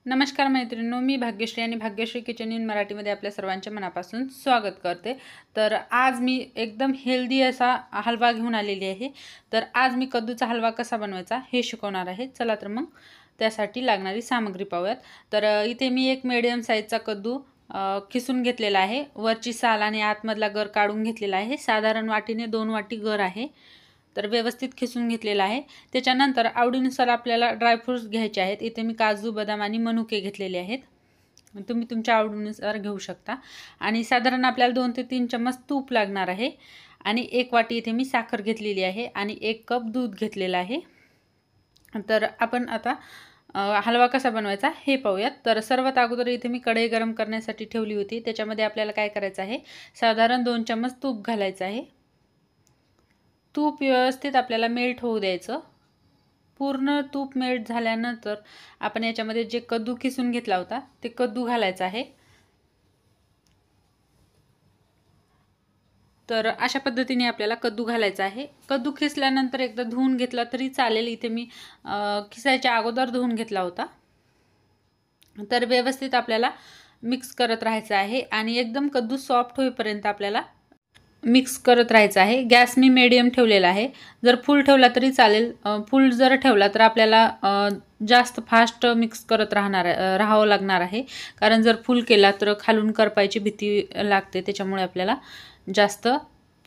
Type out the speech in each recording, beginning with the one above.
नमस्कार मैत्रिणींनो, मी भाग्यश्री आणि भाग्यश्री किचन इन मराठीमध्ये आपल्या सर्वांचे मनापासून स्वागत करते। तर आज मी एकदम हेल्दी असा हलवा घेऊन आलेली आहे। तर आज मी कद्दूचा हलवा कसा बनवायचा हे शिकवणार आहे। चला तर मग त्यासाठी लागणारी सामग्री पाहूयात। तर इथे मी एक मीडियम साईजचा कद्दू खिसून घेतलेला आहे। वरची साल आणि आतमधला गर काढून घेतलेला आहे। साधारण वाटीने 2 वाटी गर आहे। तर व्यवस्थित खिसून घेतलेला आहे। त्याच्यानंतर आवडीनुसार आपल्याला ड्रायफ्रुट्स घ्यायचे आहेत। इथे मी काजू, बदाम आणि मनुके घेतलेले आहेत। तुम्ही तुमच्या आवडीनुसार घेऊ शकता। आणि साधारण आपल्याला 2 ते 3 चम्मच तूप लागणार आहे। आणि 1 वाटी इथे मी साखर घेतलेली आहे आणि 1 कप दूध घेतलेला आहे। तर आपण आता हलवा कसा बनवायचा हे पाहूयात। तर सर्वात अगोदर इथे मी कढई गरम करण्यासाठी ठेवली होती। त्याच्यामध्ये आपल्याला काय करायचं आहे, साधारण 2 चम्मच तूप घालायचं आहे। तूप व्यवस्थित आपल्याला मेल्ट होऊ द्यायचं। पूर्ण तूप मेल्ट झाल्यानंतर आपण याच्यामध्ये जे कद्दू किसून घेतला होता ते कद्दू घालायचा आहे। तर अशा पद्धतीने आपल्याला कद्दू घालायचा आहे। कद्दू खिसल्यानंतर एकदा धुवून घेतला तरी चालेल। इथे मी खिसायच्या अगोदर धुवून घेतला होता। तर व्यवस्थित आपल्याला मिक्स करत राहायचं आहे आणि एकदम कद्दू सॉफ्ट होईपर्यंत आपल्याला मिक्स करत राहायचं आहे। गॅस मी मीडियम ठेवलेला आहे। जर फुल ठेवला तरी चालेल। फुल जर ठेवला तर आपल्याला जास्त फास्ट मिक्स करत राहावं लागणार आहे। कारण जर फुल केला तर खालून करपायची भीती लागते, त्याच्यामुळे आपल्याला जास्त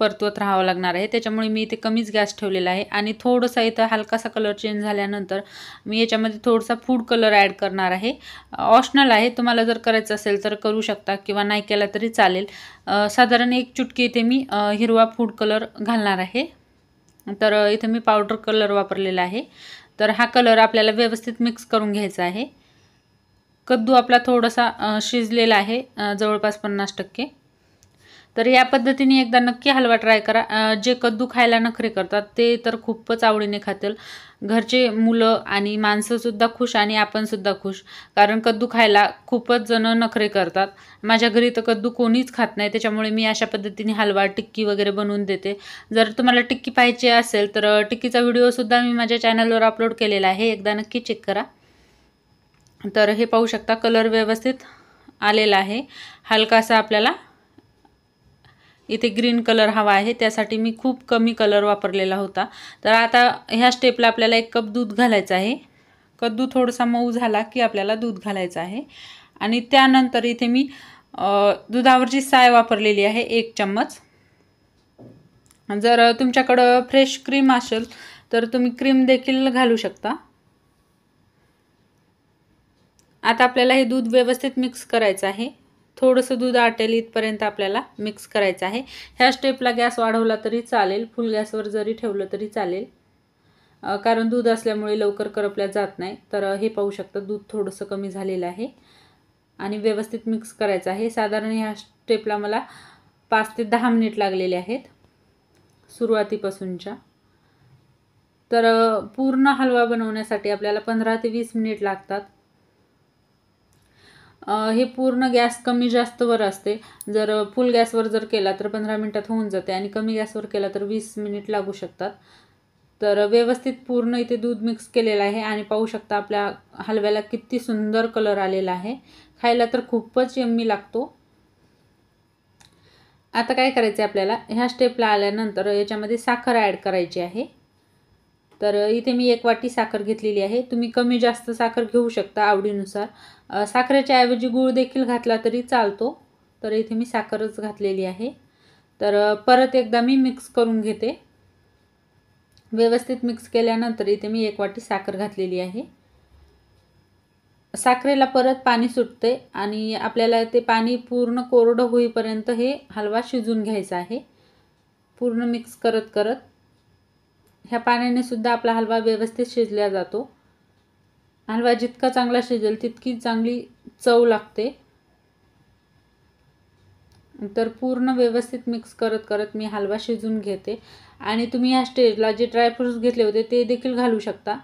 परतवत राहावं लागणार आहे। त्याच्यामुळे मी इथे कमीच गॅस ठेवलेला आहे। आणि थोडंसं इथं हलकासा कलर चेंज झाल्यानंतर मी याच्यामध्ये थोडासा फूड कलर ॲड करणार आहे। ऑप्शनल आहे, तुम्हाला जर करायचं असेल तर करू शकता किंवा नाही केला तरी चालेल। साधारण 1 चुटकी इथे मी हिरवा फूड कलर घालणार आहे। तर इथे मी पावडर कलर वापरलेला आहे। तर हा कलर आपल्याला व्यवस्थित मिक्स करून घ्यायचा आहे। कद्दू आपला थोडासा शिजलेला आहे, जवळपास 50%। तर या पद्धतीने एकदा नक्की हलवा ट्राय करा। जे कद्दू खायला नखरे करतात ते तर खूपच आवडीने खातील। घरचे मुलं आणि माणसंसुद्धा खुश आणि आपणसुद्धा खुश, कारण कद्दू खायला खूपच जण नखरे करतात। माझ्या घरी तर कद्दू कोणीच खात नाही, त्याच्यामुळे मी अशा पद्धतीने हलवा, टिक्की वगैरे बनवून देते। जर तुम्हाला टिक्की पाहिजे असेल तर टिक्कीचा व्हिडिओसुद्धा मी माझ्या चॅनलवर अपलोड केलेला आहे, एकदा नक्की चेक करा। तर हे पाहू शकता, कलर व्यवस्थित आलेला आहे। हलकासा आपल्याला इथे ग्रीन कलर हवा आहे, त्यासाठी मी खूप कमी कलर वापरलेला होता। तर आता ह्या स्टेपला आपल्याला 1 कप दूध घालायचं आहे। कद्दू थोडासा मऊ झाला की आपल्याला दूध घालायचं आहे। आणि त्यानंतर इथे मी दुधावरची साय वापरलेली आहे 1 चम्मच। जर तुमच्याकडं फ्रेश क्रीम असेल तर तुम्ही क्रीम देखील घालू शकता। आता आपल्याला हे दूध व्यवस्थित मिक्स करायचं आहे। थोडंसं दूध आटेल इथपर्यंत आपल्याला मिक्स करायचं आहे। ह्या स्टेपला गॅस वाढवला तरी चालेल, फुल गॅसवर जरी ठेवलं तरी चालेल, कारण दूध असल्यामुळे लवकर करपल्या जात नाही। तर हे पाहू शकता, दूध थोडंसं कमी झालेलं आहे आणि व्यवस्थित मिक्स करायचं आहे। साधारण ह्या स्टेपला मला 5 ते 10 मिनिट लागलेले आहेत सुरुवातीपासूनच्या। तर पूर्ण हलवा बनवण्यासाठी आपल्याला 15 ते 20 मिनिट लागतात। हे पूर्ण गॅस कमी जास्तवर असते। जर फुल गॅसवर जर केला तर 15 मिनिटात होऊन जाते आणि कमी गॅसवर केला तर 20 मिनिट लागू शकतात। तर व्यवस्थित पूर्ण इथे दूध मिक्स केलेलं आहे आणि पाहू शकता आपल्या हलव्याला किती सुंदर कलर आलेला आहे। खायला तर खूपच यम्मी लागतो। आता काय करायचं आहे आपल्याला, ह्या स्टेपला आल्यानंतर याच्यामध्ये साखर ॲड करायची आहे। तर इथे मी 1 वाटी साखर घेतलेली आहे। तुम्ही कमी जास्त साखर घेऊ शकता आवडीनुसार। साखरेच्या ऐवजी गूळ देखील घातला तरी चालतो। तर इथे मी साखरच घातलेली आहे। तर परत एकदा मी मिक्स करून घेते। व्यवस्थित मिक्स केल्यानंतर इथे मी 1 वाटी साखर घातलेली आहे। साखरेला परत पाणी सुटते आणि आपल्याला ते पाणी पूर्ण कोरडं होईपर्यंत हे हलवा शिजून घ्यायचा आहे, पूर्ण मिक्स करत करत। ह्या पाण्याने सुद्धा आपला हलवा व्यवस्थित शिजला जातो। हलवा जितका चांगला शिजेल तितकी चांगली चव लागते। तर पूर्ण व्यवस्थित मिक्स करत करत मी हलवा शिजून घेते। आणि तुम्ही ह्या स्टेजला जे ड्रायफ्रुट्स घेतले होते ते देखील घालू शकता।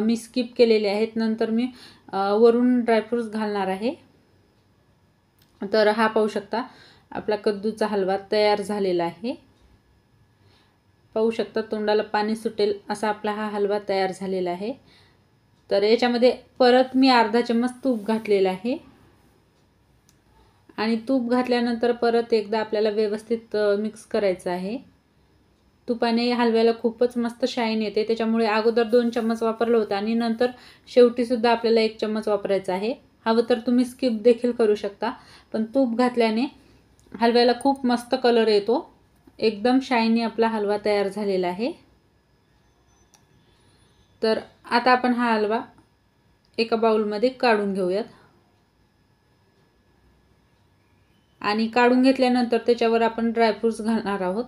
मी स्किप केलेले आहेत, नंतर मी वरून ड्रायफ्रुट्स घालणार आहे। तर हा पाहू शकता आपला कद्दूचा हलवा तयार झालेला आहे। पाहू शकता तोंडाला पाणी सुटेल असा आपला हा हलवा तयार झालेला आहे। तर याच्यामध्ये परत मी अर्धा चम्मच तूप घातलेलं आहे आणि तूप घातल्यानंतर परत एकदा आपल्याला व्यवस्थित मिक्स करायचं आहे। तुपाने हलव्याला खूपच मस्त शाईन येते, त्याच्यामुळे अगोदर 2 चम्मच वापरलं होतं आणि नंतर शेवटी सुद्धा आपल्याला 1 चम्मच वापरायचा आहे। हवं तर तुम्ही स्किप देखील करू शकता, पण तूप घातल्याने हलव्याला खूप मस्त कलर येतो, एकदम शायनी आपला हलवा तयार झालेला आहे। तर आता आपण हा हलवा एका बाउलमध्ये काढून घेऊयात आणि काढून घेतल्यानंतर त्याच्यावर आपण ड्रायफ्रुट्स घालणार आहोत।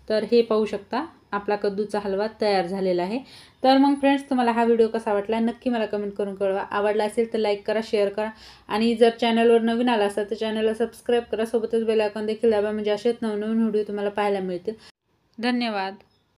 तर हे पाहू शकता आपला कद्दूचा हलवा तयार झालेला आहे। तर मग फ्रेंड्स, तुम्हाला हा व्हिडिओ कसा वाटला नक्की मला कमेंट करून कळवा। आवडला असेल तर लाईक करा, शेअर करा आणि जर चॅनलवर नवीन आला असाल तर चॅनलला सबस्क्राईब करा, सोबतच बेल आयकॉन देखील दाबा, म्हणजे असेच नवनवीन व्हिडिओ तुम्हाला पाहायला मिळतील। धन्यवाद।